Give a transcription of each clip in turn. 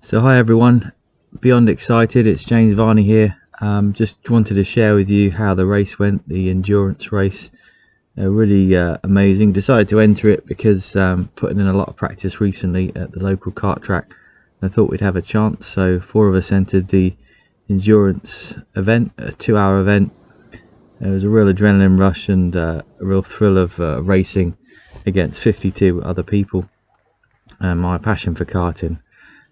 So hi everyone, beyond excited, it's James Varney here. Just wanted to share with you how the race went, the endurance race. Really amazing. Decided to enter it because putting in a lot of practice recently at the local kart track. I thought we'd have a chance, so 4 of us entered the endurance event, a 2-hour event. It was a real adrenaline rush and a real thrill of racing against 52 other people. My passion for karting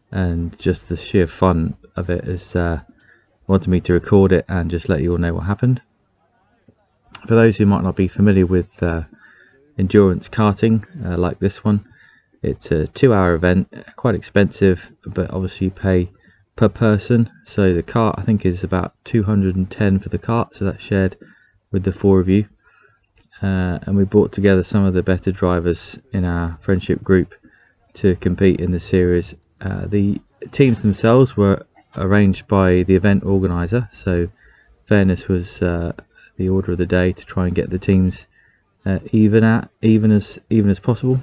and just the sheer fun of it has wanted me to record it and just let you all know what happened. For those who might not be familiar with endurance karting like this one, it's a 2-hour event, quite expensive, but obviously you pay per person. So the kart I think is about 210 for the kart, so that's shared with the 4 of you, and we brought together some of the better drivers in our friendship group to compete in the series. The teams themselves were arranged by the event organizer, so fairness was the order of the day to try and get the teams even as possible,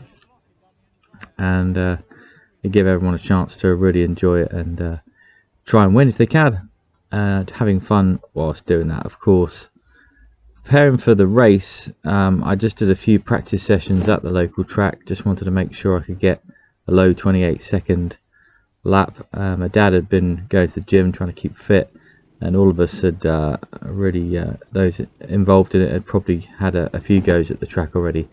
and give everyone a chance to really enjoy it and try and win if they can, having fun whilst doing that, of course. Preparing for the race, I just did a few practice sessions at the local track. Just wanted to make sure I could get a low 28-second lap. My dad had been going to the gym trying to keep fit, and all of us had those involved in it had probably had a few goes at the track already.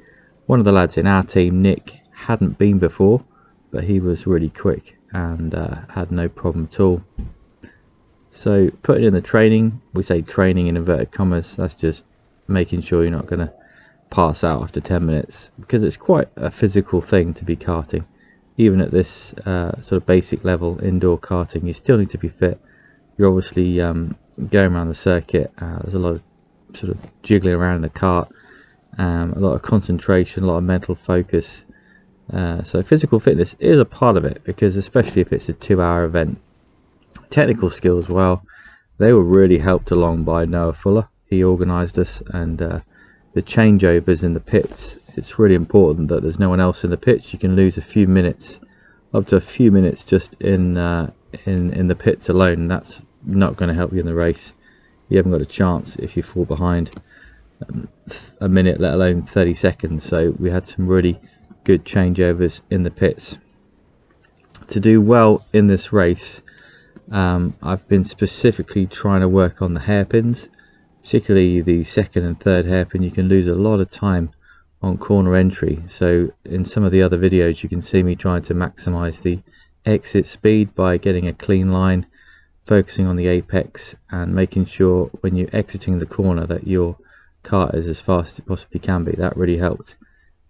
One of the lads in our team, Nick, hadn't been before, but he was really quick and had no problem at all. So putting in the training, we say training in inverted commas, that's just making sure you're not going to pass out after 10 minutes, because it's quite a physical thing to be karting. Even at this sort of basic level indoor karting, you still need to be fit. You're obviously going around the circuit. There's a lot of sort of jiggling around in the kart, a lot of concentration, a lot of mental focus. So physical fitness is a part of it, because especially if it's a 2-hour event. Technical skills, well, they were really helped along by Noah Fuller. He organised us, and the changeovers in the pits, it's really important that there's no one else in the pits. You can lose a few minutes, up to a few minutes, just in the pits alone, and that's not going to help you in the race. You haven't got a chance if you fall behind a minute, let alone 30 seconds. So we had some really good changeovers in the pits. To do well in this race, I've been specifically trying to work on the hairpins, particularly the second and third hairpin. You can lose a lot of time on corner entry, so in some of the other videos you can see me trying to maximize the exit speed by getting a clean line, focusing on the apex and making sure when you're exiting the corner that your kart is as fast as it possibly can be. That really helped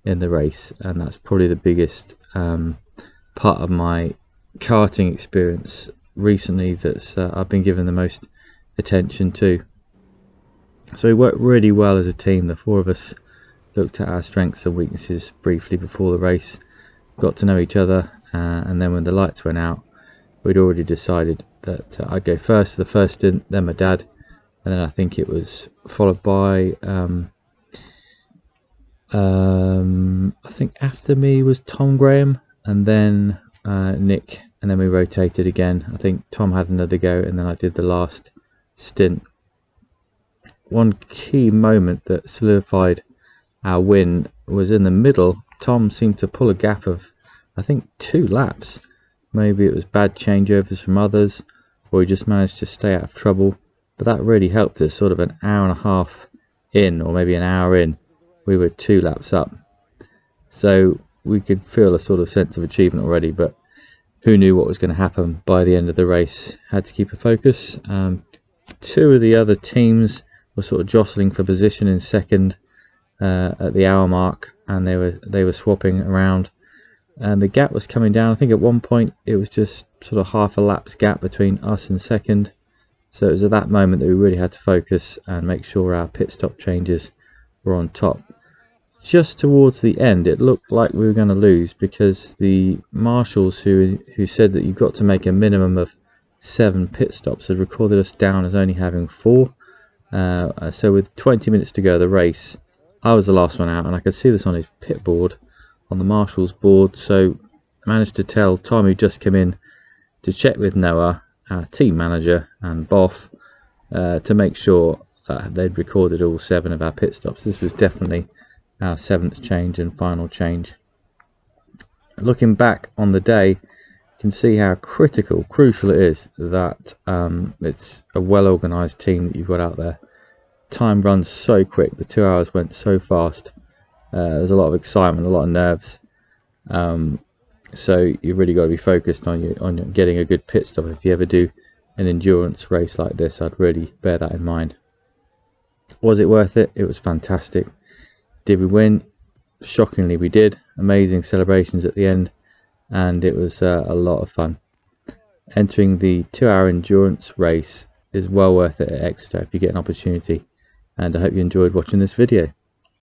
in the race, and that's probably the biggest part of my karting experience recently that's I've been given the most attention to. So we worked really well as a team. The 4 of us looked at our strengths and weaknesses briefly before the race, got to know each other, and then when the lights went out, we'd already decided that I'd go first, the first stint, then my dad, and then I think it was followed by I think after me was Tom Graham, and then Nick, and then we rotated again. I think Tom had another go, and then I did the last stint. One key moment that solidified our win was in the middle. Tom seemed to pull a gap of, I think, 2 laps. Maybe it was bad changeovers from others, or he just managed to stay out of trouble, but that really helped us. Sort of an hour and a half in, or maybe an hour in, we were 2 laps up, so we could feel a sort of sense of achievement already, but who knew what was going to happen by the end of the race. Had to keep a focus. 2 of the other teams were sort of jostling for position in second at the hour mark, and they were swapping around, and the gap was coming down. I think at one point it was just sort of half a lap's gap between us and second, so it was at that moment that we really had to focus and make sure our pit stop changes were on top. Just towards the end it looked like we were going to lose, because the marshals who said that you've got to make a minimum of 7 pit stops had recorded us down as only having 4. So with 20 minutes to go of the race, I was the last one out, and I could see this on his pit board, on the marshal's board. So I managed to tell Tom, who just came in, to check with Noah, our team manager, and Boff to make sure that they'd recorded all 7 of our pit stops. This was definitely our 7th change and final change. Looking back on the day, you can see how crucial it is that it's a well-organised team that you've got out there. Time runs so quick, the 2 hours went so fast. There's a lot of excitement, a lot of nerves. So you've really got to be focused on getting a good pit stop. If you ever do an endurance race like this, I'd really bear that in mind. Was it worth it? It was fantastic. Did we win? Shockingly we did. Amazing celebrations at the end, and it was a lot of fun. Entering the 2-hour endurance race is well worth it at Exeter if you get an opportunity, and I hope you enjoyed watching this video.